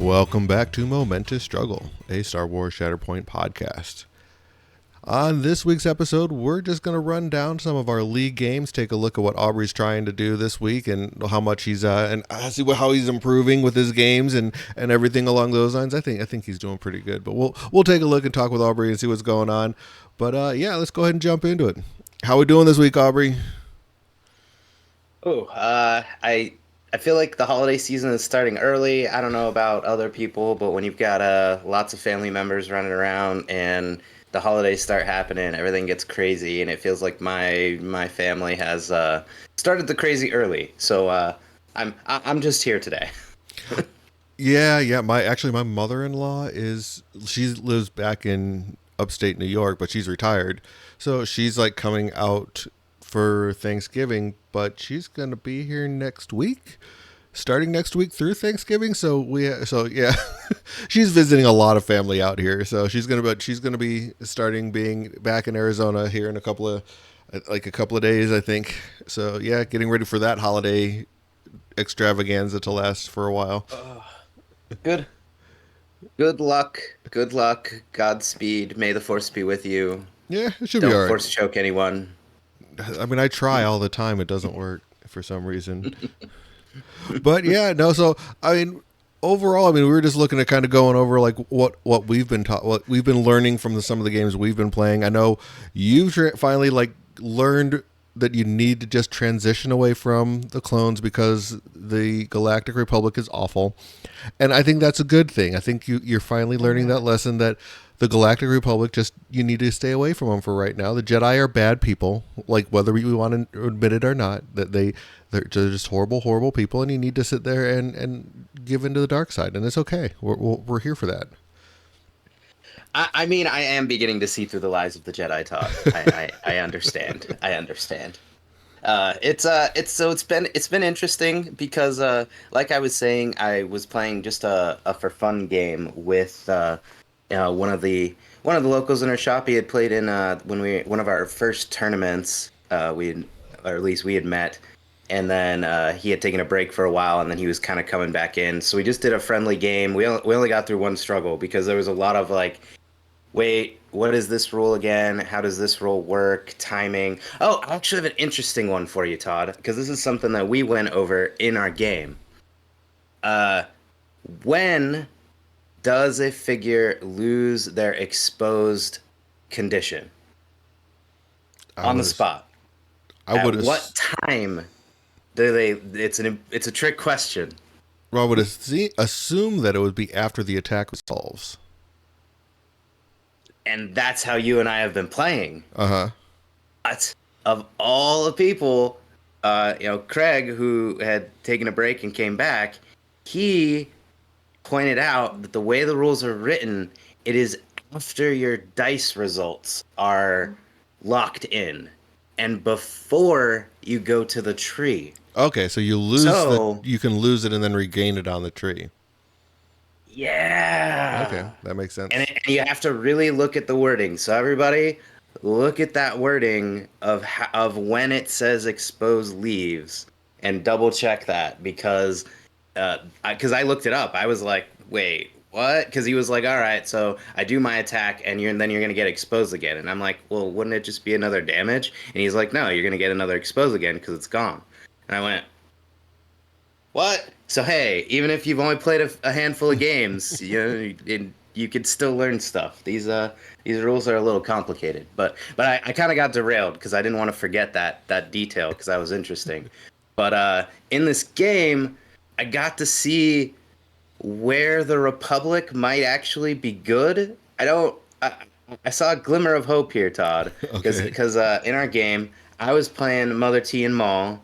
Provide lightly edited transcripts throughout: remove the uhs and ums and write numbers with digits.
Welcome back to Momentous Struggle, a Star Wars Shatterpoint podcast. On this week's episode, we're just going to run down some of our league games, take a look at what Aubrey's trying to do this week, and how much he's see how he's improving with his games and everything along those lines. I think he's doing pretty good, but we'll take a look and talk with Aubrey and see what's going on. But yeah, let's go ahead and jump into it. How we doing this week, Aubrey? I feel like the holiday season is starting early. I don't know about other people, but when you've got lots of family members running around and the holidays start happening, everything gets crazy, and it feels like my family has started the crazy early. So I'm just here today. Yeah. My mother-in-law she lives back in upstate New York, but she's retired, so she's like coming out for Thanksgiving, but she's gonna be here next week, starting next week through Thanksgiving. So yeah, she's visiting a lot of family out here. So she's gonna be starting being back in Arizona here in a couple of days, I think. So yeah, getting ready for that holiday extravaganza to last for a while. Good. Good luck. Good luck. Godspeed. May the force be with you. Yeah, it should be all Don't right. force choke anyone. I mean, I try all the time. It doesn't work for some reason. But yeah, no. So I mean, overall, we were just looking at kind of going over like what we've been taught, what we've been learning from some of the games we've been playing. I know you've finally like learned that you need to just transition away from the clones because the Galactic Republic is awful, and I think that's a good thing. I think you're finally learning that lesson that the Galactic Republic, just you need to stay away from them for right now. The Jedi are bad people, like whether we want to admit it or not. That they're just horrible people, and you need to sit there and give into the dark side, and it's okay. We're here for that. I mean, I am beginning to see through the lies of the Jedi, Todd. I understand. I understand. It's been interesting because like I was saying, I was playing just a for fun game with one of the locals in our shop. He had played in one of our first tournaments. Or at least we had met, and then he had taken a break for a while, and then he was kind of coming back in. So we just did a friendly game. We only got through one struggle because there was a lot of like, wait, what is this rule again? How does this rule work? Timing. Oh, I actually have an interesting one for you, Todd, because this is something that we went over in our game. When does a figure lose their exposed condition? On the spot. At what time do they? It's a trick question. Well, I would assume that it would be after the attack resolves. And that's how you and I have been playing. Uh-huh. But of all the people, Craig, who had taken a break and came back, he pointed out that the way the rules are written, it is after your dice results are locked in and before you go to the tree. Okay, so you you can lose it and then regain it on the tree. Yeah. Okay, that makes sense. And you have to really look at the wording. So everybody, look at that wording of when it says expose leaves and double check that because I looked it up. I was like, wait, what? Because he was like, all right, so I do my attack and then you're gonna get exposed again. And I'm like, well, wouldn't it just be another damage? And he's like, no, you're gonna get another expose again because it's gone. And I went, what? So hey, even if you've only played a handful of games, you could still learn stuff. These rules are a little complicated, but I kind of got derailed because I didn't want to forget that detail because that was interesting. But in this game, I got to see where the Republic might actually be good. I saw a glimmer of hope here, Todd, because in our game, I was playing Mother T and Maul.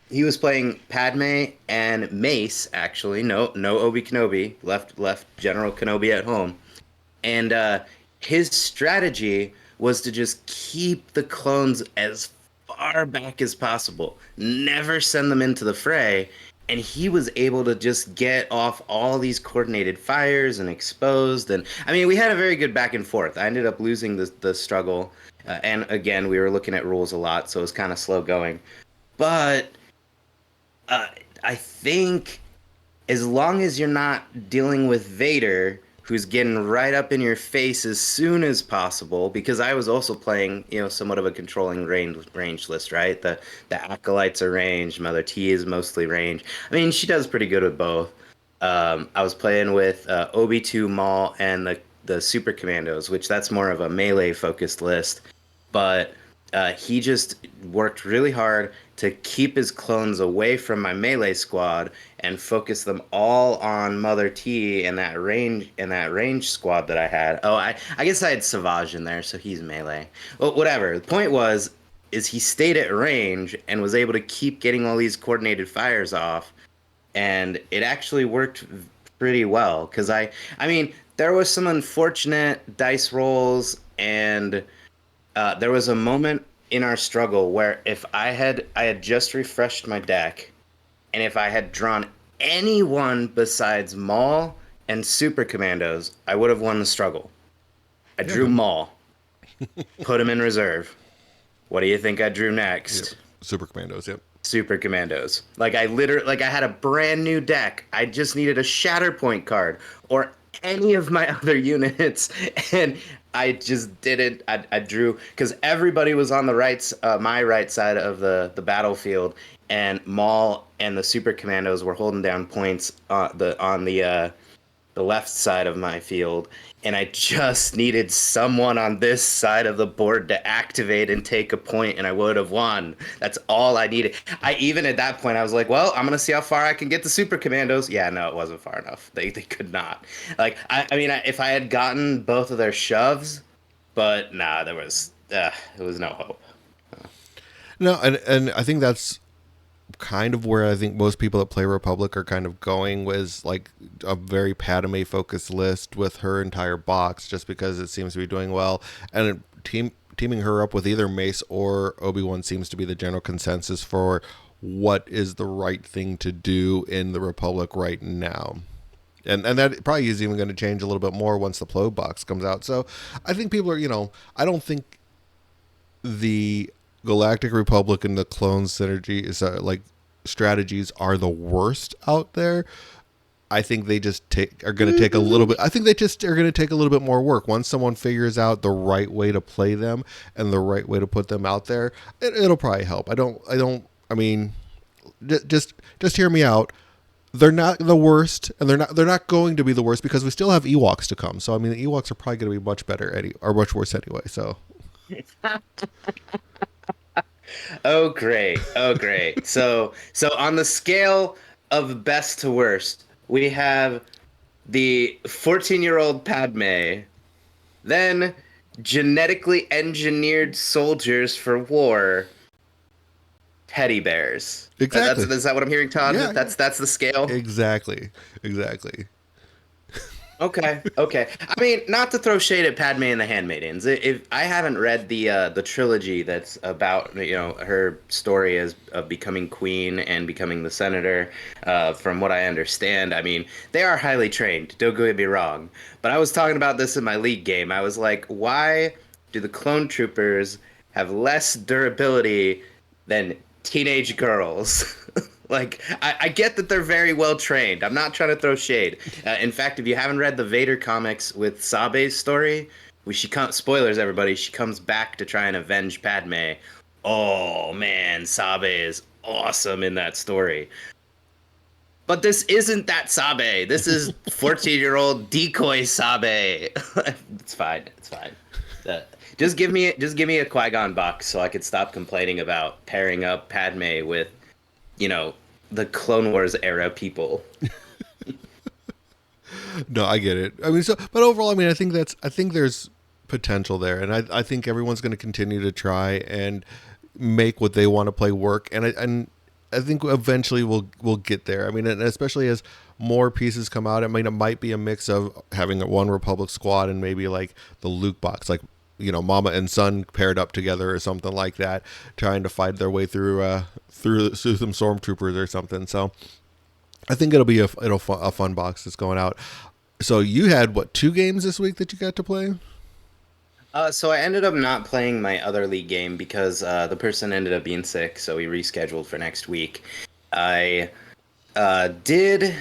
He was playing Padme and Mace, actually. No Obi Kenobi. Left General Kenobi at home. And his strategy was to just keep the clones as far back as possible. Never send them into the fray. And he was able to just get off all these coordinated fires and exposed. And I mean, we had a very good back and forth. I ended up losing the struggle. And again, we were looking at rules a lot, so it was kind of slow going. But I think as long as you're not dealing with Vader, who's getting right up in your face as soon as possible, because I was also playing, somewhat of a controlling range list, right? The acolytes are range, Mother T is mostly range. I mean, she does pretty good with both. I was playing with Obi-2 Maul and the Super Commandos, which that's more of a melee focused list. But he just worked really hard to keep his clones away from my melee squad and focus them all on Mother T and that range squad that I had. Oh, I guess I had Savage in there, so he's melee. Well, whatever. The point was is he stayed at range and was able to keep getting all these coordinated fires off, and it actually worked pretty well because I mean there was some unfortunate dice rolls, and there was a moment in our struggle where if I had just refreshed my deck, and if I had drawn anyone besides Maul and Super Commandos, I would have won the struggle. I drew Maul, put him in reserve. What do you think I drew next? Yep. Super Commandos. Yep. Super Commandos. Like I had a brand new deck. I just needed a Shatterpoint card or any of my other units, and I just didn't. I drew because everybody was on the my right side of the battlefield, and Maul and the Super Commandos were holding down points on the left side of my field, and I just needed someone on this side of the board to activate and take a point, and I would have won. That's all I needed. I even at that point I was like, well, I'm gonna see how far I can get the Super Commandos. Yeah, no, it wasn't far enough. They could not. Like I mean, if I had gotten both of their shoves, but nah, there was no hope. No, and I think that's kind of where I think most people that play Republic are kind of going, was like a very Padme focused list with her entire box, just because it seems to be doing well, and teaming her up with either Mace or Obi-Wan seems to be the general consensus for what is the right thing to do in the Republic right now. And that probably is even going to change a little bit more once the Plo box comes out. So I think people are, I don't think the Galactic Republic and the clone synergy is like strategies are the worst out there. I think they just are going to take a little bit. I think they just are going to take a little bit more work. Once someone figures out the right way to play them and the right way to put them out there, it'll probably help. I mean, just hear me out. They're not the worst, and they're not going to be the worst, because we still have Ewoks to come. So I mean, the Ewoks are probably going to be much better or much worse anyway. So. Oh great. Oh great. So on the scale of best to worst, we have the 14-year-old Padme, then genetically engineered soldiers for war, teddy bears. Exactly. Is that what I'm hearing, Todd? Yeah, That's the scale. Exactly. Okay. I mean, not to throw shade at Padme and the Handmaidens. If I haven't read the trilogy that's about her story as of becoming queen and becoming the senator, from what I understand, I mean they are highly trained. Don't get me wrong, but I was talking about this in my League game. I was like, why do the clone troopers have less durability than teenage girls? Like, I get that they're very well trained. I'm not trying to throw shade. In fact, if you haven't read the Vader comics with Sabe's story, spoilers, everybody, she comes back to try and avenge Padme. Oh man, Sabe is awesome in that story. But this isn't that Sabe. This is 14-year-old decoy Sabe. It's fine. Just give me a Qui-Gon box so I could stop complaining about pairing up Padme with the Clone Wars era people. No, I get it. I mean, but overall, I mean, I think there's potential there, and I think everyone's going to continue to try and make what they want to play work, and I think eventually we'll get there. I mean, and especially as more pieces come out, I mean, it might be a mix of having one Republic squad and maybe like the Luke box, like mama and son paired up together or something like that, trying to fight their way through some stormtroopers or something. So I think it'll be a fun box that's going out. So you had 2 games this week that you got to play? So I ended up not playing my other League game because the person ended up being sick, so we rescheduled for next week. I did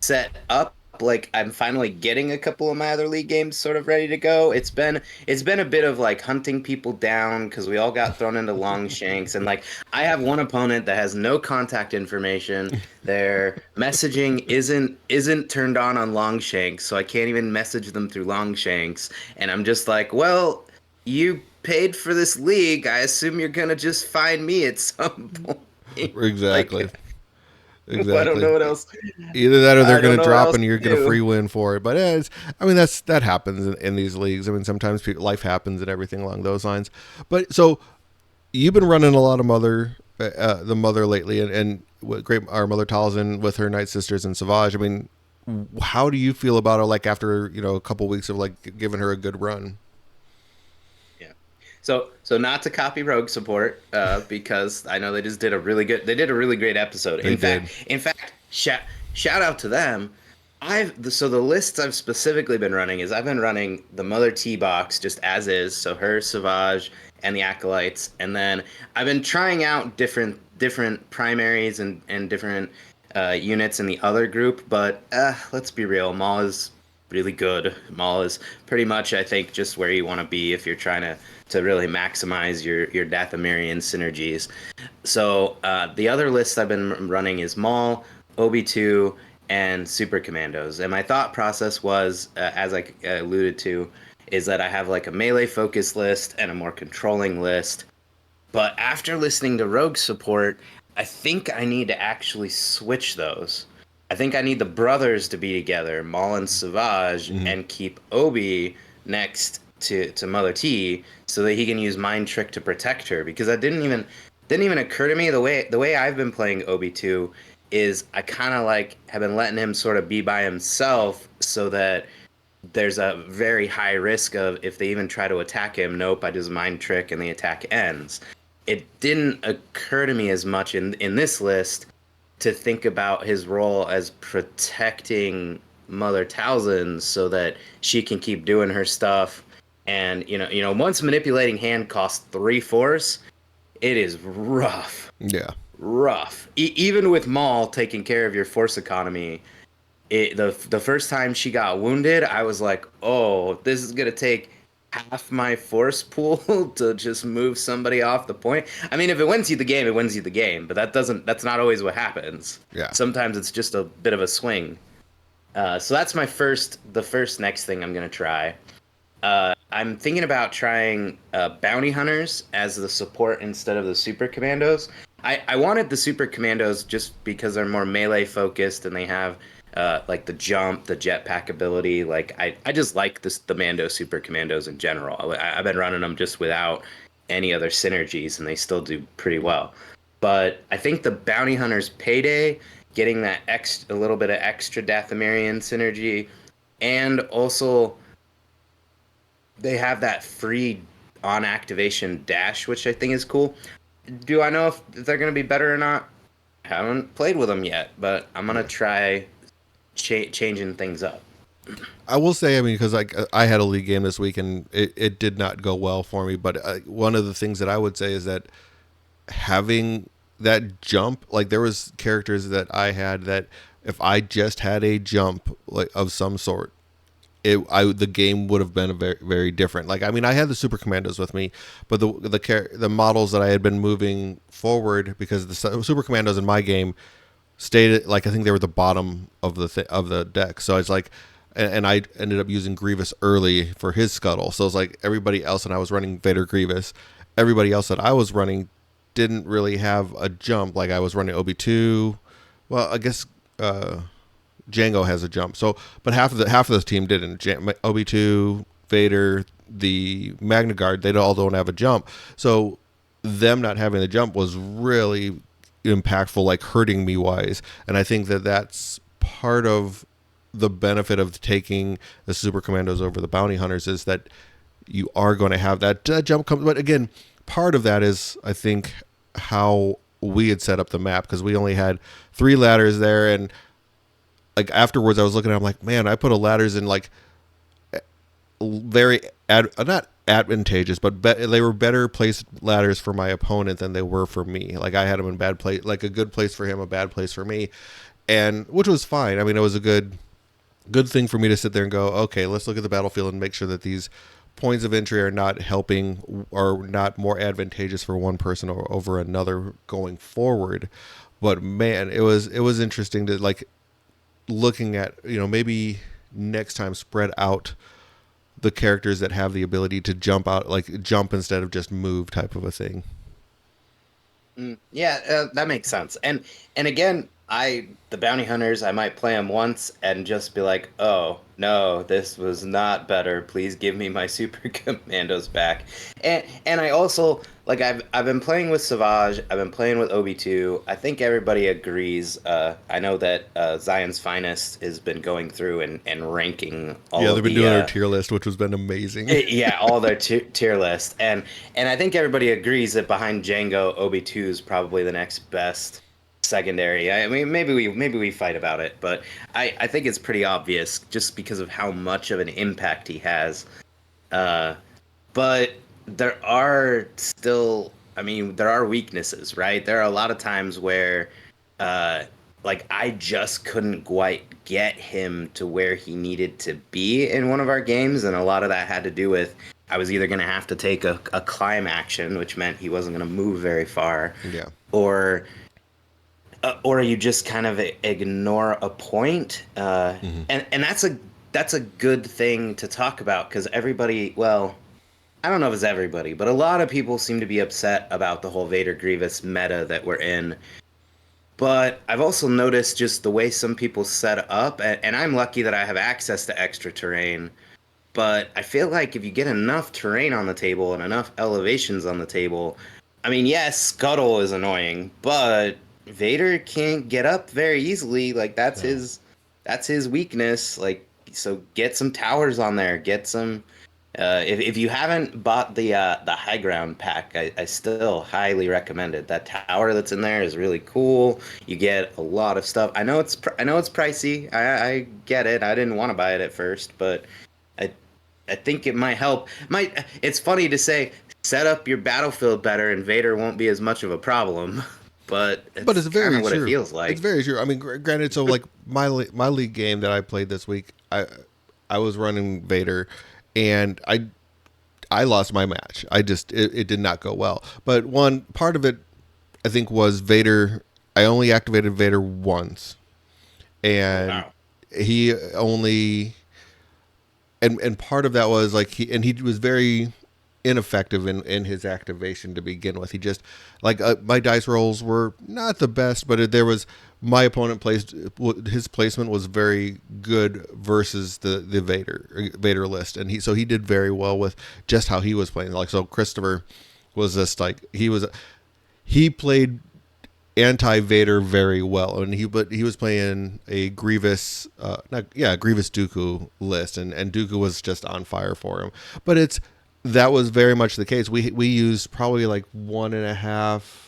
set up. Like I'm finally getting a couple of my other league games sort of ready to go. It's been a bit of like hunting people down because we all got thrown into Longshanks, and like I have one opponent that has no contact information. Their messaging isn't turned on Longshanks, so I can't even message them through Longshanks. And I'm just like, well, you paid for this league. I assume you're gonna just find me at some point. Exactly. Like I don't Exactly. know what else. Either that or they're I don't going to know what drop else and to you're going to do. free win for it. But I mean, that happens in these leagues. I mean, sometimes life happens and everything along those lines. But so you've been running a lot of the mother lately, and what great our mother Talzin with her Night Sisters and Savage. I mean, how do you feel about her? Like after a couple weeks of like giving her a good run. Yeah. So not to copy Rogue Support, because I know they did a really great episode. They did. In fact, shout out to them. So the lists I've specifically been running is I've been running the Mother T box just as is, so her Savage and the Acolytes, and then I've been trying out different primaries and different units in the other group. But let's be real, Maul is really good. Maul is pretty much, I think, just where you want to be if you're trying to really maximize your Dathomirian synergies. So the other list I've been running is Maul, Obi-2, and Super Commandos. And my thought process was, as I alluded to, is that I have like a melee focus list and a more controlling list. But after listening to Rogue Support, I think I need to actually switch those. I think I need the brothers to be together, Maul and Savage, Mm-hmm. and keep Obi next to Mother T so that he can use Mind Trick to protect her. Because that didn't even occur to me. The way I've been playing Obi-2 is I kind of like have been letting him sort of be by himself so that there's a very high risk of if they even try to attack him, nope, I just Mind Trick and the attack ends. It didn't occur to me as much in this list to think about his role as protecting Mother Talzin so that she can keep doing her stuff. And once manipulating hand costs 3 force, it is rough, Yeah. rough. Even with Maul taking care of your force economy, the first time she got wounded, I was like, oh, this is gonna take half my force pool to just move somebody off the point. I mean, if it wins you the game, it wins you the game, but that's not always what happens. Yeah. Sometimes it's just a bit of a swing. So that's the first next thing I'm gonna try. I'm thinking about trying bounty hunters as the support instead of the super commandos. I wanted the super commandos just because they're more melee focused and they have like the jump, the jetpack ability. Like I just like the Mando super commandos in general. I've been running them just without any other synergies, and they still do pretty well. But I think the bounty hunters payday, getting that a little bit of extra Dathomirian synergy, and also they have that free on activation dash, which I think is cool. Do I know if they're going to be better or not? I haven't played with them yet, but I'm going to try changing things up. I will say, I mean, because like I had a league game this week and it did not go well for me. But one of the things that I would say is that having that jump, like there was characters that I had that if I just had a jump like of some sort, the game would have been very very different. Like I mean, I had the super commandos with me, but the models that I had been moving forward because the super commandos in my game stayed at, like I think they were the bottom of the deck. So it's like, and I ended up using Grievous early for his scuttle. So it's like everybody else, and I was running Vader Grievous. Everybody else that I was running didn't really have a jump. Like I was running Obi-2. Well, I guess Django has a jump. So, but half of the team didn't. Obi-2, Vader, the Magna Guard, they all don't have a jump. So them not having the jump was really impactful, like hurting me wise. And I think that that's part of the benefit of taking the super commandos over the bounty hunters is that you are going to have that jump come. But again, part of that is I think how we had set up the map because we only had 3 ladders there, and like afterwards I was looking at it, I'm like, man, I put a ladders in like very not advantageous, but they were better placed ladders for my opponent than they were for me. Like I had them in bad place, like a good place for him, a bad place for me. and which was fine. I mean, it was a good thing for me to sit there and go, okay, let's look at the battlefield and make sure that these points of entry are not helping or not more advantageous for one person or over another going forward. But man, it was interesting to like looking at, maybe next time spread out the characters that have the ability to jump out, like jump instead of just move type of a thing. Yeah, that makes sense. And again, the bounty hunters, I might play them once and just be like, "Oh, no, this was not better. Please give me my super commandos back." And I also like I've been playing with Savage, I've been playing with OB2. I think everybody agrees. I know that Zion's Finest has been going through and ranking Yeah, all they've of been the doing their tier list, which has been amazing. yeah, all their tier list, and I think everybody agrees that behind Django, OB2 is probably the next best secondary. I mean, maybe we fight about it, but I think it's pretty obvious just because of how much of an impact he has. Uh, but there are still, I mean, there are weaknesses, right? There are a lot of times where, uh, like, I just couldn't quite get him to where he needed to be in one of our games, and a lot of that had to do with I was either going to have to take a climb action, which meant he wasn't going to move very far, Yeah. or you just kind of ignore a point, Hmm. and that's a good thing to talk about because everybody, well, I don't know if it's everybody, but a lot of people seem to be upset about the whole Vader Grievous meta that we're in. But I've also noticed just the way some people set up, and I'm lucky that I have access to extra terrain. But I feel like if you get enough terrain on the table and enough elevations on the table, I mean, yes, Scuttle is annoying, but Vader can't get up very easily. Like No. that's his weakness. Like so, get some towers on there. Get some. If you haven't bought the high ground pack, I still highly recommend it. That tower that's in there is really cool. You get a lot of stuff. I know it's pricey. I get it. I didn't want to buy it at first, but I I think it might help. Might It's funny to say set up your battlefield better and Vader won't be as much of a problem, but But it's it's kind very of what it true. feels It's like. very true. I mean, granted, so like my league game that I played this week, I was running Vader, and I lost my match. It did not go well. But one part of it, I think, was Vader. I only activated Vader once, Oh and wow. he only and part of that was like he was very ineffective in his activation to begin with. He just like my dice rolls were not the best, but there was my opponent placed his placement was very good versus the Vader list, and he did very well with just how he was playing. Like so, Christopher was just like he played anti Vader very well, and he was playing a Grievous, not yeah, Grievous Dooku list, and Dooku was just on fire for him. But that was very much the case. We used probably like one and a half.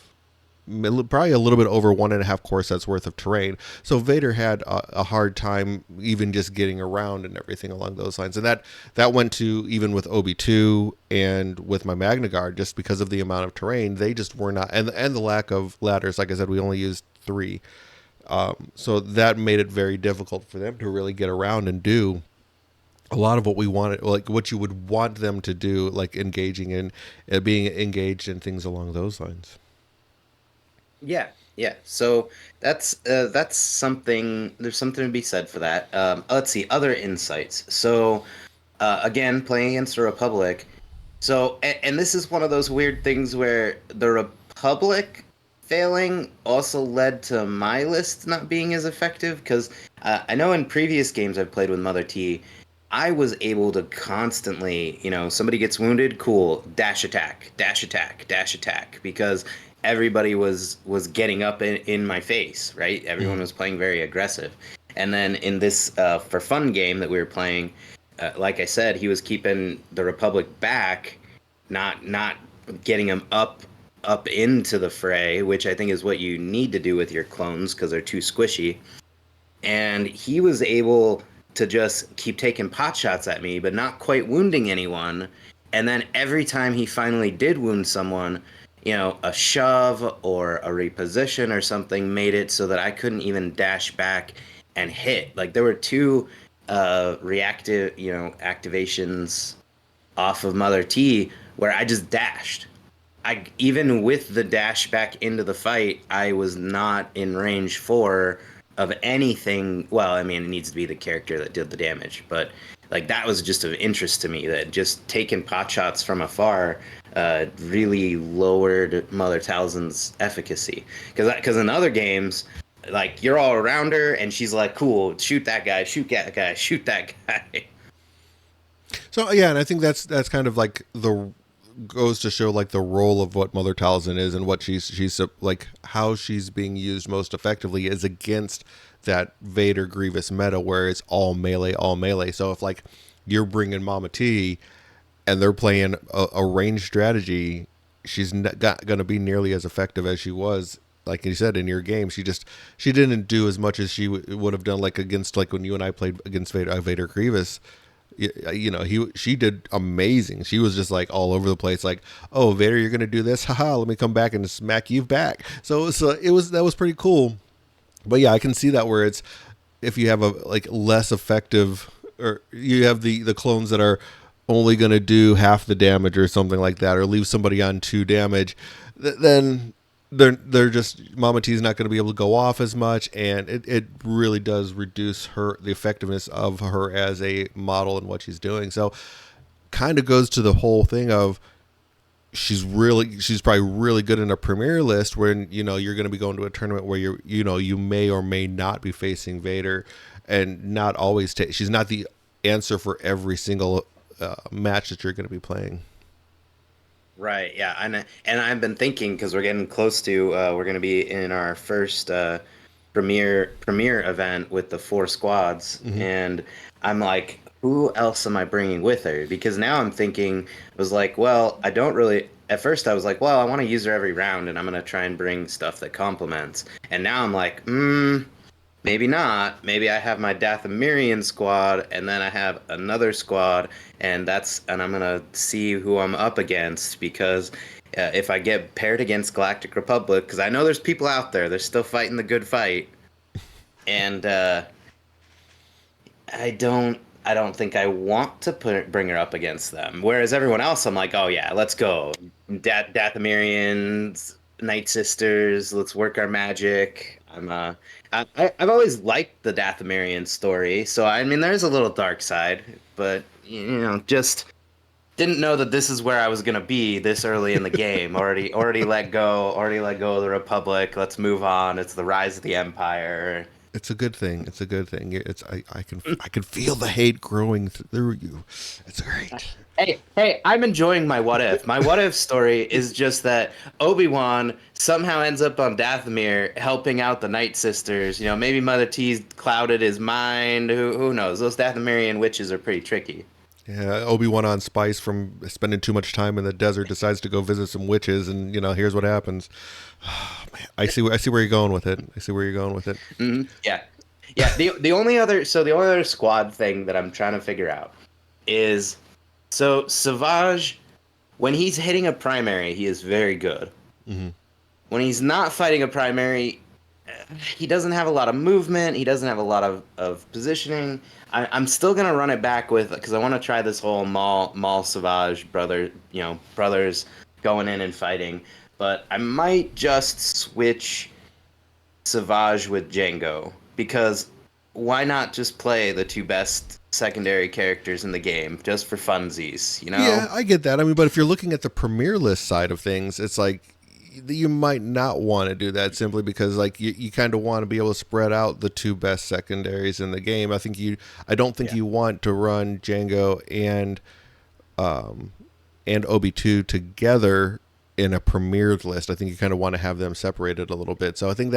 Probably a little bit over one and a half core sets worth of terrain. So Vader had a hard time even just getting around and everything along those lines. And that went to even with OB2 and with my Magna Guard, just because of the amount of terrain, they just were not, and the lack of ladders. Like I said, we only used three. So that made it very difficult for them to really get around and do a lot of what we wanted, like what you would want them to do, like engaging in, being engaged in things along those lines. Yeah, yeah. So that's something. There's something to be said for that. Let's see other insights. So again, playing against the Republic. So and this is one of those weird things where the Republic failing also led to my list not being as effective because I know in previous games I've played with Mother T. I was able to constantly, somebody gets wounded, cool, dash attack, dash attack, dash attack, because everybody was getting up in my face, right? Everyone Mm-hmm. was playing very aggressive. And then in this for fun game that we were playing, like I said, he was keeping the Republic back, not getting them up into the fray, which I think is what you need to do with your clones because they're too squishy. And he was able to just keep taking pot shots at me, but not quite wounding anyone. And then every time he finally did wound someone, a shove or a reposition or something made it so that I couldn't even dash back and hit. Like there were two reactive, activations off of Mother T where I just dashed. I even with the dash back into the fight, I was not in range four of anything. Well, I mean, it needs to be the character that did the damage, but like that was just of interest to me. That just taking pot shots from afar really lowered Mother Talzin's efficacy. Because in other games, like you're all around her and she's like, "Cool, shoot that guy, shoot that guy, shoot that guy." So yeah, and I think that's kind of like the goes to show like the role of what Mother Talzin is and what she's like how she's being used most effectively is against that Vader Grievous meta where it's all melee. So if like you're bringing Mama T and they're playing a range strategy, she's not going to be nearly as effective as she was. Like you said in your game, she didn't do as much as she would have done like against like when you and I played against Vader Grievous. She did amazing. She was just like all over the place, like, oh, Vader, you're gonna do this, haha, let me come back and smack you back. So that was pretty cool. But yeah, I can see that where it's if you have a like less effective, or you have the clones that are only gonna do half the damage or something like that, or leave somebody on 2 damage, then they're just Mama T's not going to be able to go off as much, and it really does reduce the effectiveness of her as a model and what she's doing. So kind of goes to the whole thing of she's probably really good in a premier list when you're going to be going to a tournament where you may or may not be facing Vader, and not always she's not the answer for every single match that you're going to be playing. Right. Yeah. And I've been thinking because we're getting close to we're going to be in our first premiere event with the 4 squads, and I'm like, who else am I bringing with her? Because now I'm thinking, I was like, well, I don't really. At first, I was like, well, I want to use her every round, and I'm going to try and bring stuff that complements. And now I'm like, maybe not. Maybe I have my Dathomirian squad, and then I have another squad, and I'm gonna see who I'm up against, because if I get paired against Galactic Republic, because I know there's people out there, they're still fighting the good fight, and I don't think I want to bring her up against them. Whereas everyone else, I'm like, oh yeah, let's go, Dathomirians, Night Sisters, let's work our magic. I've always liked the Dathomirian story, so I mean, there's a little dark side, but just didn't know that this is where I was gonna be this early in the game. Already let go of the Republic. Let's move on. It's the rise of the Empire. It's a good thing. It's a good thing. I can feel the hate growing through you. It's great. Hey, I'm enjoying my what if. My what if story is just that Obi-Wan somehow ends up on Dathomir helping out the Night Sisters. Maybe Mother T's clouded his mind. Who knows? Those Dathomirian witches are pretty tricky. Yeah, Obi-Wan on Spice from spending too much time in the desert decides to go visit some witches, and here's what happens. Oh, man, I see where you're going with it. Yeah. The only other squad thing that I'm trying to figure out is, so Savage, when he's hitting a primary, he is very good. When he's not fighting a primary, he doesn't have a lot of movement. He doesn't have a lot of positioning. I'm still gonna run it back with, because I want to try this whole Maul Savage brothers going in and fighting. But I might just switch Savage with Django, because why not just play the 2 best secondary characters in the game just for funsies? Yeah, I get that. I mean, but if you're looking at the premier list side of things, it's like you might not want to do that simply because like you kind of want to be able to spread out the 2 best secondaries in the game. I don't think you want to run Django and OB2 together in a premiered list. I think you kind of want to have them separated a little bit. So I think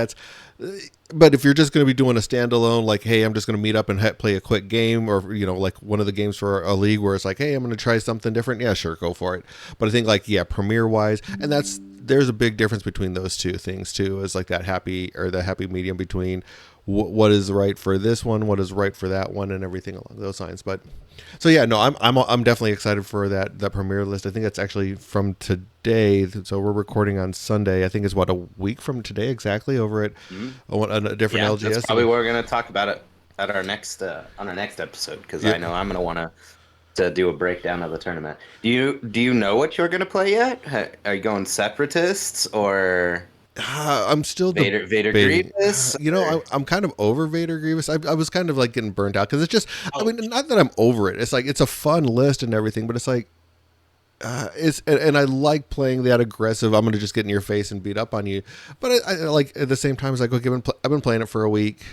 but if you're just going to be doing a standalone, like, hey, I'm just going to meet up and play a quick game, or, like one of the games for a league where it's like, hey, I'm going to try something different. Yeah, sure. Go for it. But I think like, yeah, premiere wise, and that's there's a big difference between those two things too. Is like that happy or the happy medium between what is right for this one, what is right for that one, and everything along those lines. But so yeah, no, I'm definitely excited for that premiere list. I think it's actually from today. So we're recording on Sunday. I think it's what, a week from today exactly over at a different LGS. That's probably what we're gonna talk about it at our next on our next episode, because I know I'm gonna want to do a breakdown of the tournament. Do you know what you're gonna play yet? Are you going Separatists or? I'm still Vader Grievous. I'm kind of over Vader Grievous. I was kind of like getting burnt out because it's just. I mean, not that I'm over it. It's like it's a fun list and everything, but it's like, and I like playing that aggressive. I'm gonna just get in your face and beat up on you. But I like at the same time, it's like, okay, I've been playing it for a week.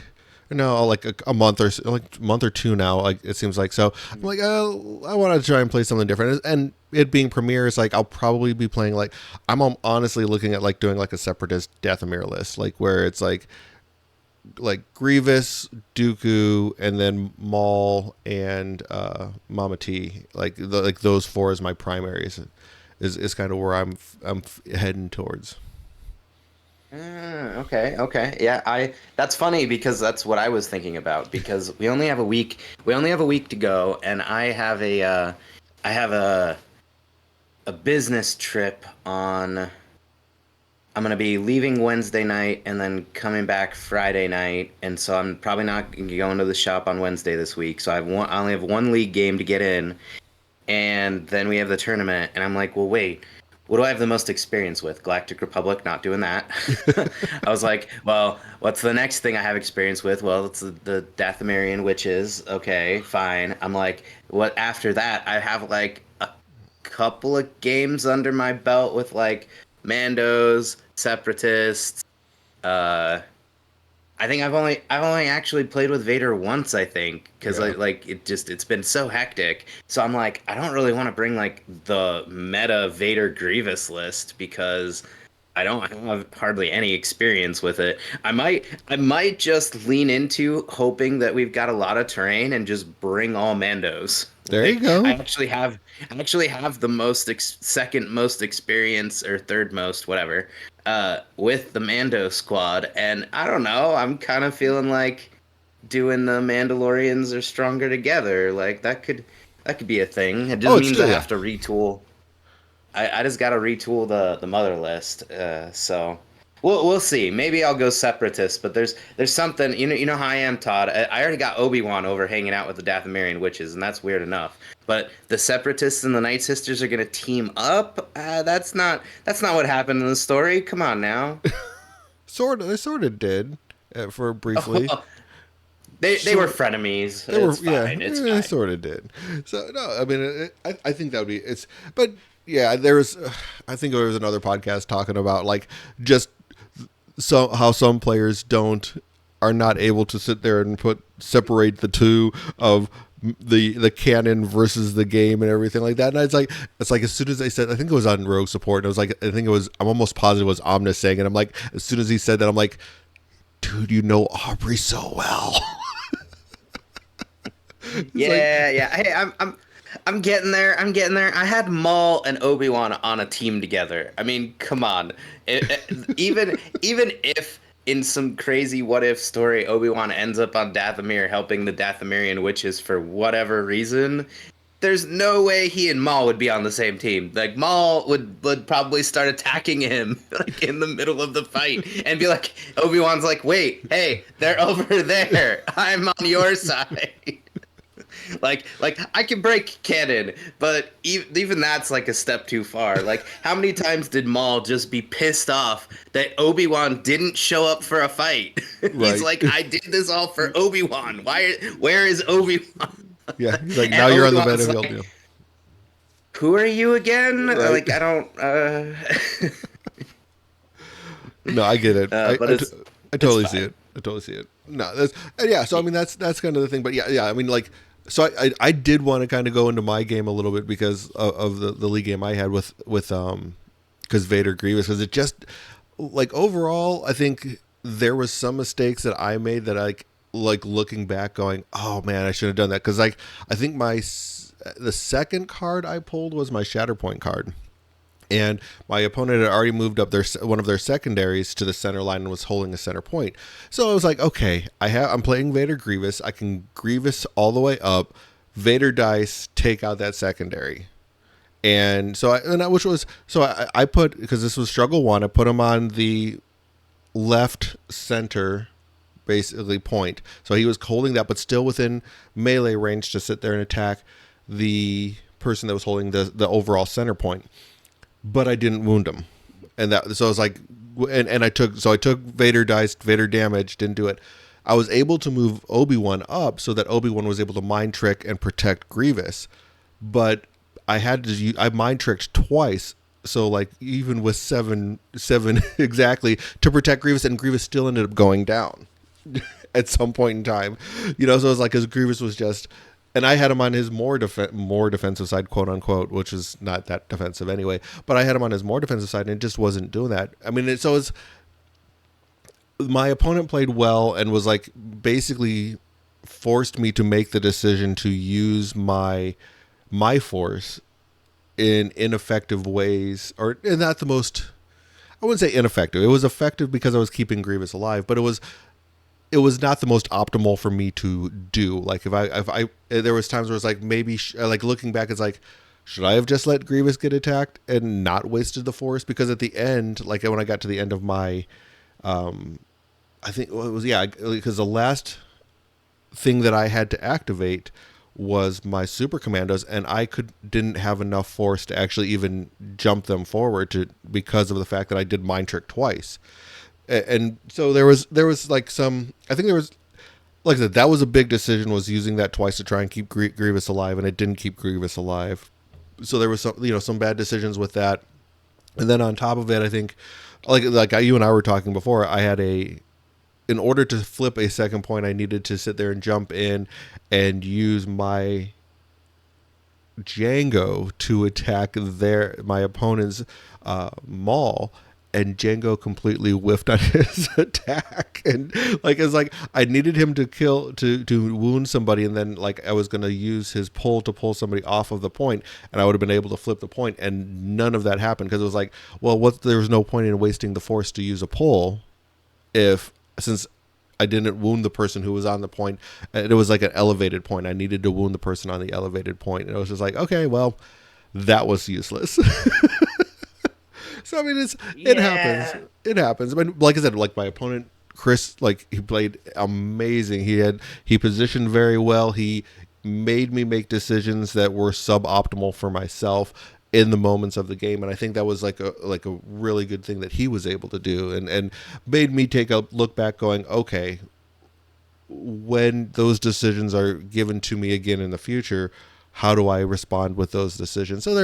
No, like a month or two now. Like it seems like. So I'm like, I want to try and play something different. And it being premiere is like I'll probably be playing like I'm honestly looking at like doing like a Separatist Dathomir list, like where it's like Grievous, Dooku, and then Maul and Mama T. Like those four as my primaries is kind of where I'm heading towards. Okay. Yeah, that's funny because that's what I was thinking about, because we only have a week to go, and I have a business trip on. I'm going to be leaving Wednesday night and then coming back Friday night, and so I'm probably not going to the shop on Wednesday this week. So I only have one league game to get in, and then we have the tournament, and I'm like, well, wait. What do I have the most experience with? Galactic Republic, not doing that. I was like, well, what's the next thing I have experience with? Well, it's the Dathomirian Witches. Okay, fine. I'm like, what after that? I have like a couple of games under my belt with like Mandos, Separatists. I think I've only actually played with Vader once, I think, because it's been so hectic. So I'm like, I don't really want to bring like the meta Vader Grievous list because I don't have hardly any experience with it. I might just lean into hoping that we've got a lot of terrain and just bring all Mandos. There you go. I actually have the second most experience, or third most, whatever, with the Mando squad, and I don't know. I'm kind of feeling like doing the Mandalorians are stronger together. Like that could be a thing. It just means I have to retool. I just got to retool the mother list. So we'll see. Maybe I'll go Separatist, but there's something, you know how I am, Todd. I already got Obi-Wan over hanging out with the Dathomirian Witches, and that's weird enough. But the Separatists and the Night Sisters are gonna team up. That's not what happened in the story. Come on now. They sort of did for briefly. They were frenemies. It's fine. They sort of did. So no, I mean, I think that would be but. Yeah, I think there was another podcast talking about like just how some players are not able to sit there and separate the two of the canon versus the game and everything like that. And it's like as soon as they said, I think it was on Rogue Support, and it was like, I'm almost positive it was Omnis saying it. I'm like, as soon as he said that, I'm like, dude, you know Aubrey so well. Yeah. Hey, I'm getting there. I had Maul and Obi-Wan on a team together. I mean, come on. Even if in some crazy what-if story Obi-Wan ends up on Dathomir helping the Dathomirian Witches for whatever reason, there's no way he and Maul would be on the same team. Like, Maul would probably start attacking him like in the middle of the fight and be like, Obi-Wan's like, wait, hey, they're over there. I'm on your side. Like I can break canon, but even that's like a step too far. Like, how many times did Maul just be pissed off that Obi-Wan didn't show up for a fight? He's like, I did this all for Obi-Wan. Where is Obi-Wan? Yeah, he's like, now you're on the battlefield. Like, who are you again? Right. Like, I don't. No, I get it. I totally see it. I totally see it. No, so I mean that's kind of the thing. But yeah. I mean, like. So I did want to kind of go into my game a little bit because of the league game I had with because Vader Grievous, because it just like overall I think there was some mistakes that I made that I like looking back going, oh man, I should have done that, because like I think the second card I pulled was my Shatterpoint card, And my opponent had already moved up one of their secondaries to the center line and was holding a center point. So I was like, okay, I'm playing Vader Grievous. I can Grievous all the way up. Vader dice, take out that secondary. And so I put, because this was struggle one, I put him on the left center basically point. So he was holding that, but still within melee range to sit there and attack the person that was holding the overall center point. But I didn't wound him, and so I was like, and I took Vader dice, Vader damage, didn't do it. I was able to move Obi-Wan up so that Obi-Wan was able to mind trick and protect Grievous, but I mind tricked twice. So like even with seven exactly to protect Grievous, and Grievous still ended up going down at some point in time, So it was like, because Grievous was just. And I had him on his more defensive side, quote unquote, which is not that defensive anyway. But I had him on his more defensive side, and it just wasn't doing that. I mean, my opponent played well and was like basically forced me to make the decision to use my force in ineffective ways, or not the most. I wouldn't say ineffective. It was effective because I was keeping Grievous alive, but it was not the most optimal for me to do. Like if I there was times where it's like, maybe like looking back, it's like, should I have just let Grievous get attacked and not wasted the force? Because at the end, like when I got to the end of my, I think it was, because the last thing that I had to activate was my super commandos, and I didn't have enough force to actually even jump them forward because of the fact that I did mind trick twice. And so there was like I think there was, like I said, that was a big decision, was using that twice to try and keep Grievous alive, and it didn't keep Grievous alive. So there was some bad decisions with that. And then on top of it, I think like you and I were talking before, I had in order to flip a second point, I needed to sit there and jump in and use my Django to attack my opponent's Maul. And Django completely whiffed on his attack, and it's like I needed him to wound somebody, and then like I was gonna use his pull to pull somebody off of the point, and I would have been able to flip the point, and none of that happened, because it was like, well, there was no point in wasting the force to use a pull, since I didn't wound the person who was on the point, and it was like an elevated point. I needed to wound the person on the elevated point, and it was just like, okay, well, that was useless. So I mean, it happens. It happens. I mean, like I said, like my opponent Chris, like he played amazing. He positioned very well. He made me make decisions that were suboptimal for myself in the moments of the game, and I think that was like a really good thing that he was able to do, and made me take a look back, going, okay, when those decisions are given to me again in the future, how do I respond with those decisions? So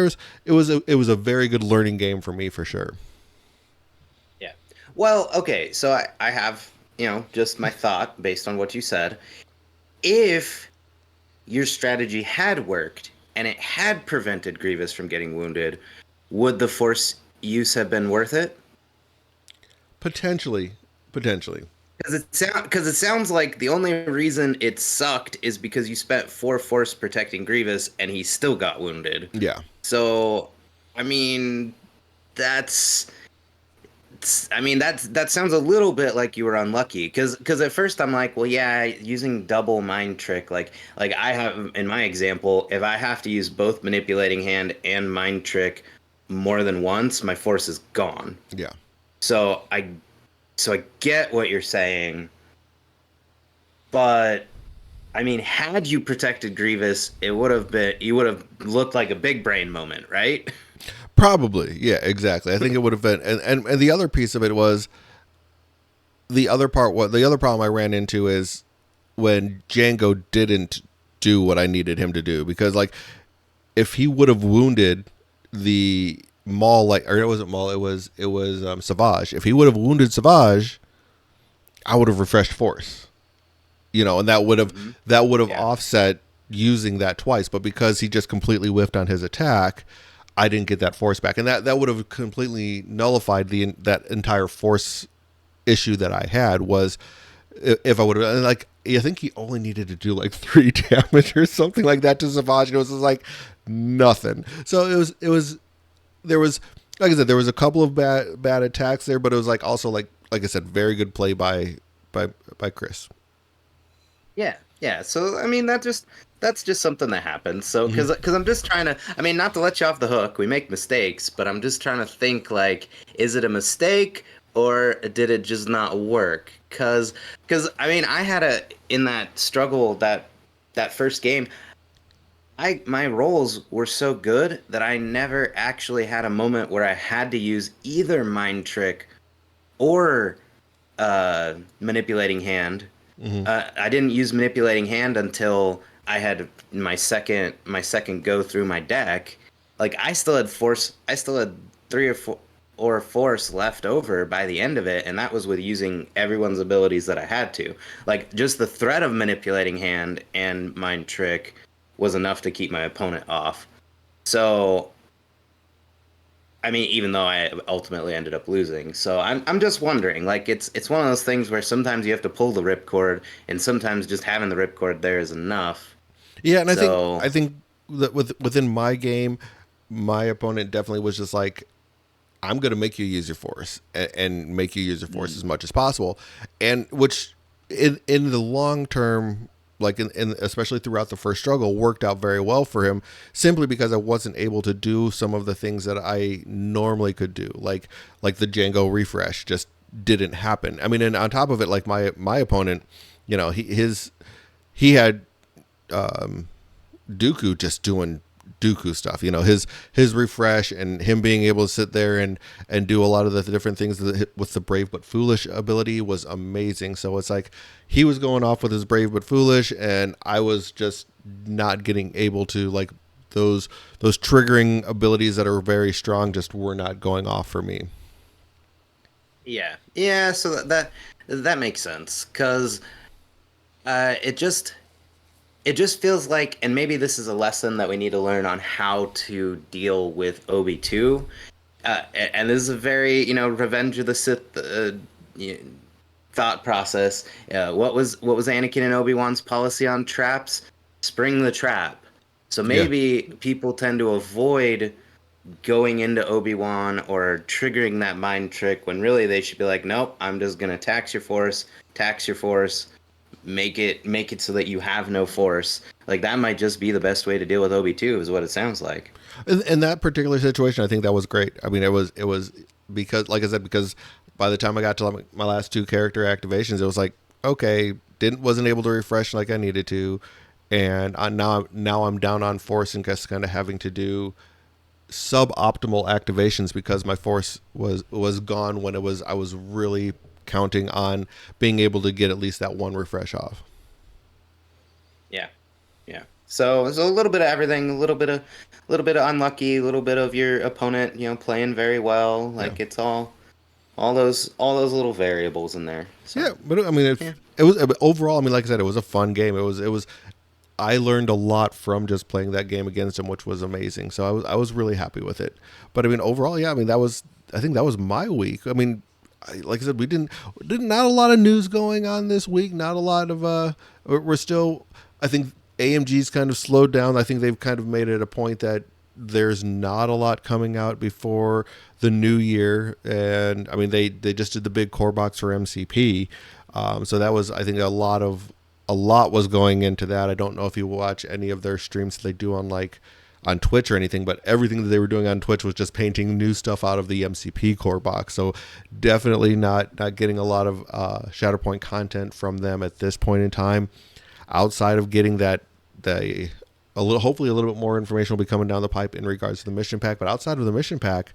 it was a very good learning game for me, for sure. Yeah. Well, okay. So I have, just my thought based on what you said. If your strategy had worked and it had prevented Grievous from getting wounded, would the force use have been worth it? Potentially. Because it sounds like the only reason it sucked is because you spent 4 force protecting Grievous and he still got wounded. Yeah. So, I mean, that sounds a little bit like you were unlucky. Because at first I'm like, well, yeah, using double mind trick, like I have in my example, if I have to use both manipulating hand and mind trick more than once, my force is gone. Yeah. So I get what you're saying, but I mean, had you protected Grievous, you would have looked like a big brain moment, right? Probably, yeah, exactly. I think it would have been, and the other piece of it was the other problem I ran into is when Django didn't do what I needed him to do, because like if he would have wounded the Maul, or it wasn't Maul, it was Savage. If he would have wounded Savage, I would have refreshed force, and that would have offset using that twice. But because he just completely whiffed on his attack, I didn't get that force back, and that would have completely nullified that entire force issue that I had. Was if I would have, like, I think he only needed to do like 3 damage or something like that to Savage, and it was just like nothing. So it was. There was like I said, there was a couple of bad attacks there, but it was like also like I said, very good play by by Chris. Yeah, yeah. So I mean, that's just something that happens. So Hmm. because I'm just trying to, I mean, not to let you off the hook. We make mistakes, but I'm just trying to think like, is it a mistake or did it just not work? Because I mean, I had a in that struggle that first game. I my rolls were so good that I never actually had a moment where I had to use either mind trick or manipulating hand. Hmm. I didn't use manipulating hand until I had my second go through my deck. Like I still had force. I still had three or four or force left over by the end of it, and that was with using everyone's abilities that I had to. Like just the threat of manipulating hand and mind trick was enough to keep my opponent off. So I mean, even though I ultimately ended up losing, so I'm just wondering, like it's one of those things where sometimes you have to pull the ripcord, and sometimes just having the ripcord there is enough. Yeah, and So I think that within my game, my opponent definitely was just like, I'm going to make you use your force and make you use your force as mm, much as possible, and which in the long term, like in especially throughout the first struggle, worked out very well for him. Simply because I wasn't able to do some of the things that I normally could do, like the Django refresh just didn't happen. I mean, and on top of it, like my opponent, he had Dooku just doing Dooku stuff. His refresh and him being able to sit there and do a lot of the different things with the brave but foolish ability was amazing. So it's like he was going off with his brave but foolish, and I was just not getting able to, like, those triggering abilities that are very strong just were not going off for me. yeah, yeah. So that makes sense because it just feels like, and maybe this is a lesson that we need to learn on how to deal with OB2. And this is a very, Revenge of the Sith thought process. What was Anakin and Obi-Wan's policy on traps? Spring the trap. So Yeah. maybe people tend to avoid going into Obi-Wan or triggering that mind trick when really they should be like, nope, I'm just gonna tax your force, make it so that you have no force. Like that might just be the best way to deal with Obi-2 is what it sounds like. In that particular situation, I think that was great. I mean, it was because, like I said, because by the time I got to my last two character activations, it was like, okay, didn't wasn't able to refresh like I needed to, and now I'm down on force and just kind of having to do suboptimal activations because my force was gone when it was I was really counting on being able to get at least that one refresh off. Yeah. Yeah. So a little bit of everything, a little bit of unlucky, a little bit of your opponent, playing very well. Yeah. Like it's all those little variables in there. So Yeah, but I mean, yeah. it was overall. I mean, like I said, it was a fun game. It was. I learned a lot from just playing that game against him, which was amazing. So I was really happy with it. But I mean, overall, yeah. I mean, I think that was my week. I mean, like I said, we did not a lot of news going on this week. Not a lot of we're still. I think AMG's kind of slowed down. I think they've kind of made it a point that there's not a lot coming out before the new year, and I mean they just did the big core box for MCP, so that was, I think, a lot was going into that. I don't know if you watch any of their streams that they do on, like, on Twitch or anything, but everything that they were doing on Twitch was just painting new stuff out of the MCP core box. So definitely not getting a lot of Shatterpoint content from them at this point in time, outside of getting that the a little, hopefully a little bit more information will be coming down the pipe in regards to the mission pack. But outside of the mission pack,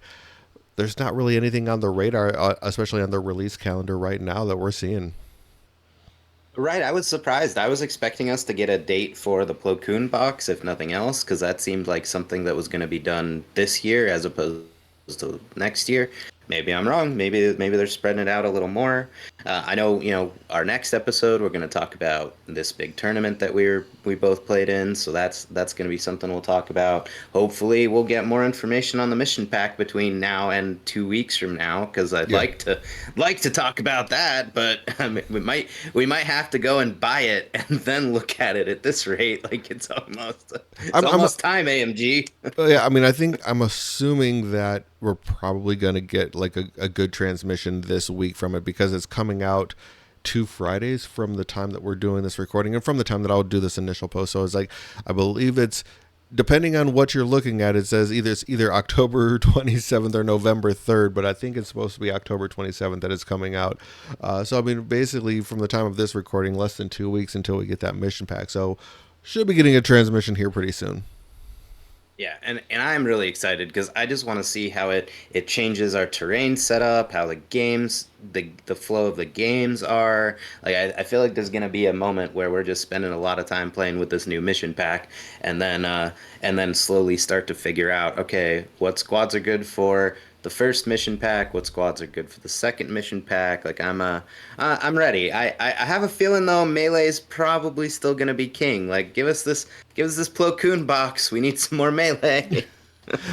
there's not really anything on the radar, especially on their release calendar right now, that we're seeing. Right, I was surprised. I was expecting us to get a date for the Plo Koon box, if nothing else, because that seemed like something that was going to be done this year as opposed to next year. Maybe I'm wrong. Maybe they're spreading it out a little more. I know, our next episode we're going to talk about this big tournament that we both played in, so that's going to be something we'll talk about. Hopefully, we'll get more information on the mission pack between now and 2 weeks from now, because I'd Yeah, like to talk about that, but I mean, we might have to go and buy it and then look at it at this rate. Like it's almost I'm time, AMG. yeah. I mean, I think I'm assuming that we're probably going to get like a good transmission this week from it, because it's coming out 2 Fridays from the time that we're doing this recording and from the time that I'll do this initial post. So it's like, I believe it's, depending on what you're looking at, it says either October 27th or November 3rd, but I think it's supposed to be October 27th that it's coming out. So I mean, basically from the time of this recording, less than 2 weeks until we get that mission pack. So should be getting a transmission here pretty soon. Yeah, and I'm really excited because I just want to see how it changes our terrain setup, how the flow of the games are. Like I feel like there's gonna be a moment where we're just spending a lot of time playing with this new mission pack, and then slowly start to figure out, okay, what squads are good for the first mission pack, what squads are good for the second mission pack. Like I'm ready. I have a feeling though melee is probably still gonna be king. Like give us this Plo Koon box. We need some more melee.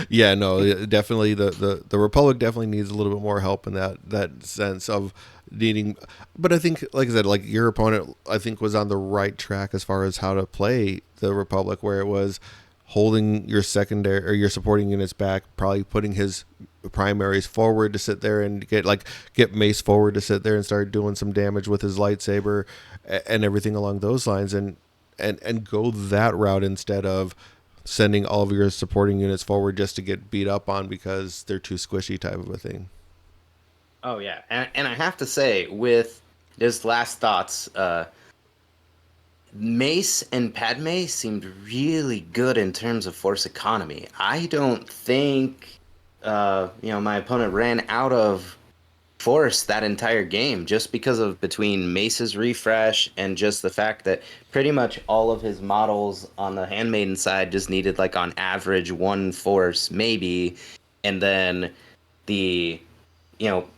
Yeah, no, definitely the Republic definitely needs a little bit more help in that sense of needing. But I think, like I said, like your opponent, I think was on the right track as far as how to play the Republic, where it was holding your secondary or your supporting units back, probably putting his primaries forward to sit there and get Mace forward to sit there and start doing some damage with his lightsaber and everything along those lines, and go that route instead of sending all of your supporting units forward just to get beat up on because they're too squishy type of a thing. Oh yeah, and I have to say, with just last thoughts, Mace and Padme seemed really good in terms of force economy. I don't think, my opponent ran out of force that entire game just because of between Mace's refresh and just the fact that pretty much all of his models on the Handmaiden side just needed like on average one force maybe, and then the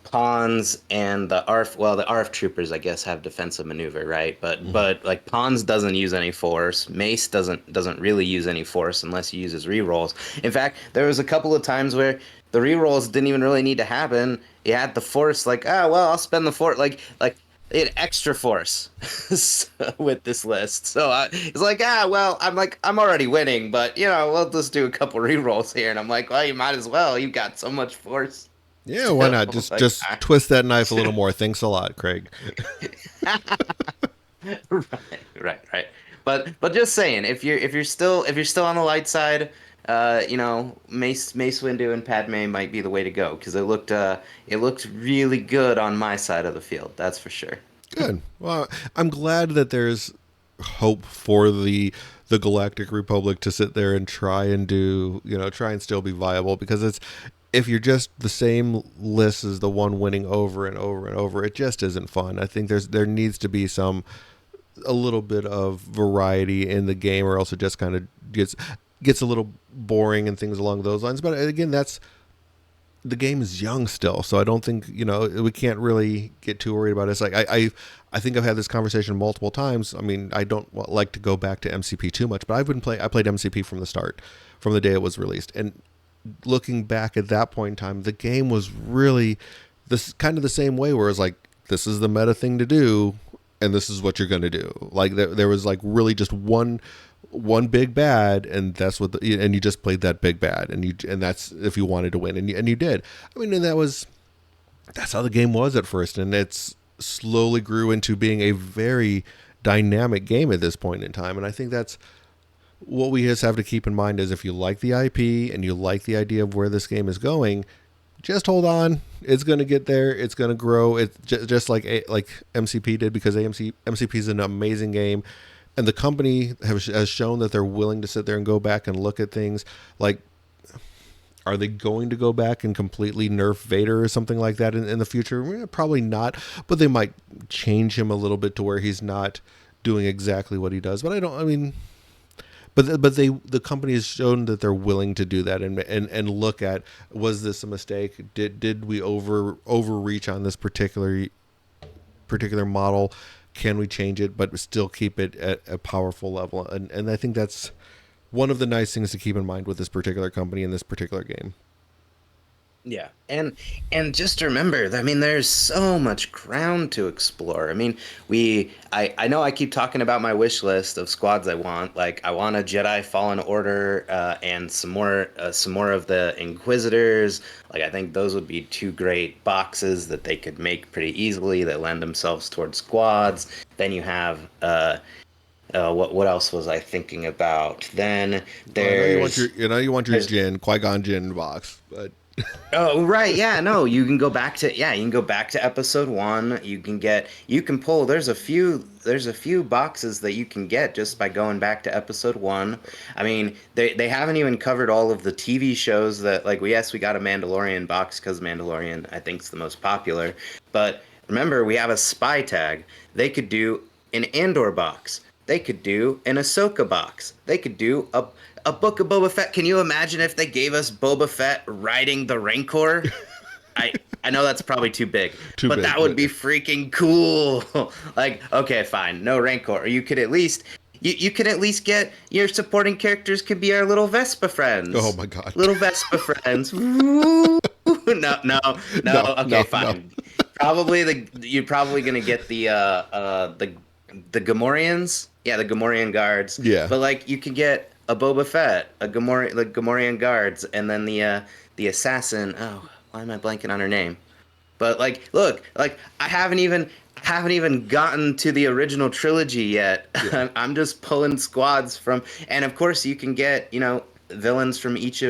pawns and the ARF troopers, I guess, have defensive maneuver, right? But like pawns doesn't use any force. Mace doesn't really use any force unless he uses rerolls. In fact, there was a couple of times where the rerolls didn't even really need to happen. He had the force, like, I'll spend the force, like they had extra force with this list. So it's like, I'm already winning, but we'll just do a couple rerolls here, and I'm like, well, you might as well. You've got so much force. Yeah, why not? Just Like, just twist that knife a little more. Thanks a lot, Craig. right. But just saying, if you're still on the light side, Mace Windu and Padme might be the way to go because it looked really good on my side of the field. That's for sure. Good. Well, I'm glad that there's hope for the Galactic Republic to sit there and try and try and still be viable, because it's, if you're just the same list as the one winning over and over and over, it just isn't fun. I think there needs to be a little bit of variety in the game, or else it just kind of gets a little boring and things along those lines. But again, the game is young still, so I don't think we can't really get too worried about it. It's like I think I've had this conversation multiple times. I mean, I don't like to go back to MCP too much, but I played MCP from the start, from the day it was released, and looking back at that point in time, the game was really this kind of the same way, where it's like, this is the meta thing to do, and this is what you're going to do. Like there was like really just one big bad, and that's and you just played that big bad, and that's if you wanted to win, and you did. I mean, and that's how the game was at first, and it's slowly grew into being a very dynamic game at this point in time. And I think that's what we just have to keep in mind, is if you like the IP and you like the idea of where this game is going, just hold on. It's going to get there. It's going to grow. It's just like MCP did, because MCP is an amazing game. And the company has shown that they're willing to sit there and go back and look at things. Like, are they going to go back and completely nerf Vader or something like that in the future? Probably not. But they might change him a little bit to where he's not doing exactly what he does. But the company has shown that they're willing to do that and look at, was this a mistake? Did we overreach on this particular model? Can we change it but still keep it at a powerful level? And I think that's one of the nice things to keep in mind with this particular company and this particular game. Yeah, and just remember, I mean, there's so much ground to explore. I mean, I know I keep talking about my wish list of squads I want. Like, I want a Jedi Fallen Order, and some more of the Inquisitors. Like, I think those would be two great boxes that they could make pretty easily that lend themselves towards squads. Then you have what else was I thinking about? Then Well, there's you want your there's Jin Qui-Gon Jin box, but Oh, right. Yeah, no, you can go back to you can go back to episode 1. You can pull there's a few boxes that you can get just by going back to episode 1. I mean, they haven't even covered all of the TV shows that like we got a Mandalorian box cuz Mandalorian I think is the most popular. But remember, we have a spy tag. They could do an Andor box. They could do an Ahsoka box. They could do a book of Boba Fett. Can you imagine if they gave us Boba Fett riding the Rancor? I I know that's probably too big, but that would be freaking cool. Like, okay, fine, no Rancor. You could at least get your supporting characters could be our little Vespa friends. oh my god, Little Vespa friends. No, no, no. no, Okay, no, fine. You're probably gonna get the Gamorreans. Yeah, the Gamorrean guards. yeah. But like you can get a Boba Fett, the Gamorrean guards, and then the assassin. Oh, why am I blanking on her name? But like, look, like I haven't even gotten to the original trilogy yet. Yeah. I'm just pulling squads from, and of course you can get villains from each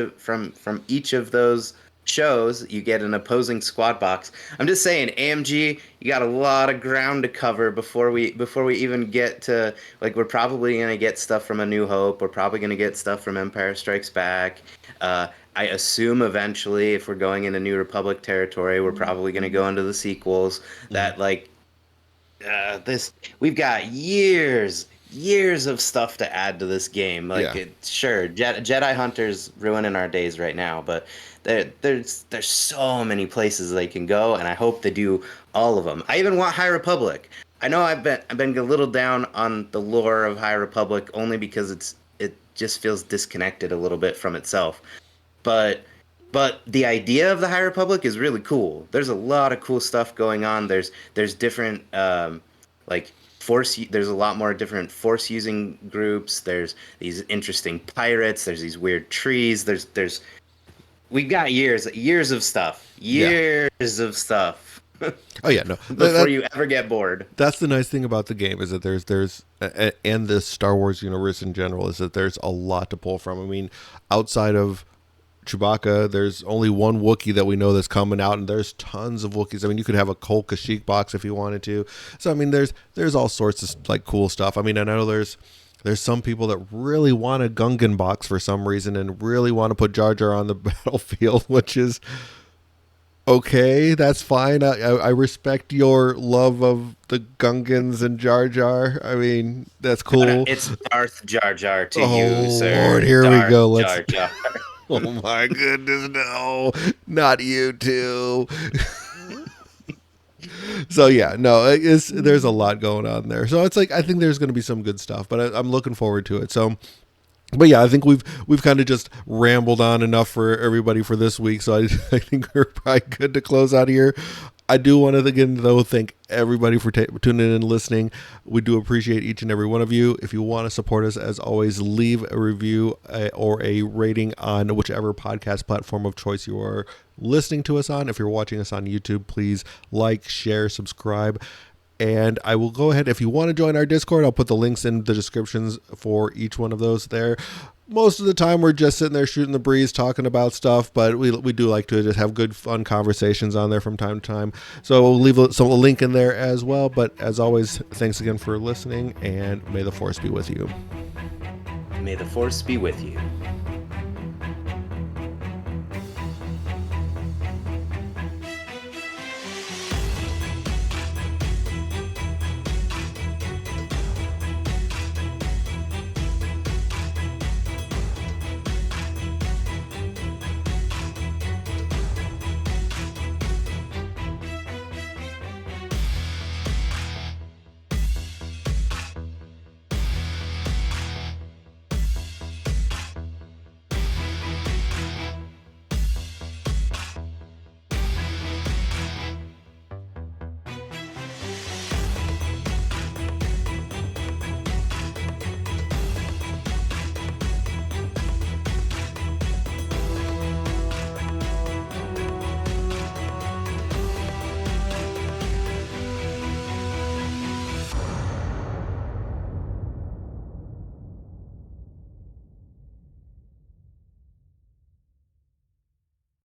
of those shows. You get an opposing squad box. I'm just saying, AMG, you got a lot of ground to cover before we even get to like we're probably gonna get stuff from A New Hope. We're probably gonna get stuff from Empire Strikes Back. I assume eventually, if we're going into New Republic territory, we're probably gonna go into the sequels. That like this we've got years of stuff to add to this game. Like, Yeah. sure, Jedi Hunter's ruining our days right now, but there's so many places they can go, and I hope they do all of them. I even want High Republic. I know I've been a little down on the lore of High Republic only because it just feels disconnected a little bit from itself. But the idea of the High Republic is really cool. There's a lot of cool stuff going on. There's different like there's a lot more different force using groups. There's these interesting pirates. There's these weird trees. There's we've got years of stuff. Years of stuff. Oh yeah, no. Before you ever get bored. That's the nice thing about the game is that there's and the Star Wars universe in general is that there's a lot to pull from. I mean, outside of Chewbacca, there's only one Wookiee that we know that's coming out, and there's tons of Wookiees. I mean, you could have a Kol Kashyyyk box if you wanted to. So I mean, there's all sorts of like cool stuff. I mean, I know there's some people that really want a Gungan box for some reason and really want to put Jar Jar on the battlefield, which is okay. That's fine. I respect your love of the Gungans and Jar Jar. I mean, that's cool. It's Darth Jar Jar to Oh, you, sir. Lord, here we go. Let's. Jar Jar. Oh my goodness, no, not you too. So yeah, no, there's a lot going on there. So it's like I think there's going to be some good stuff, but I'm looking forward to it. So, but yeah, I think we've kind of just rambled on enough for everybody for this week. So I think we're probably good to close out here. I do want to again though thank everybody for tuning in and listening. We do appreciate each and every one of you. If you want to support us, as always, leave a review or a rating on whichever podcast platform of choice you are listening to us on. If you're watching us on YouTube, please like, share, subscribe. And I will go ahead. If you want to join our Discord, I'll put the links in the descriptions for each one of those there. Most of the time, we're just sitting there shooting the breeze, talking about stuff, but we do like to just have good, fun conversations on there from time to time. So we'll leave a link in there as well. But as always, thanks again for listening, and may the Force be with you. May the Force be with you.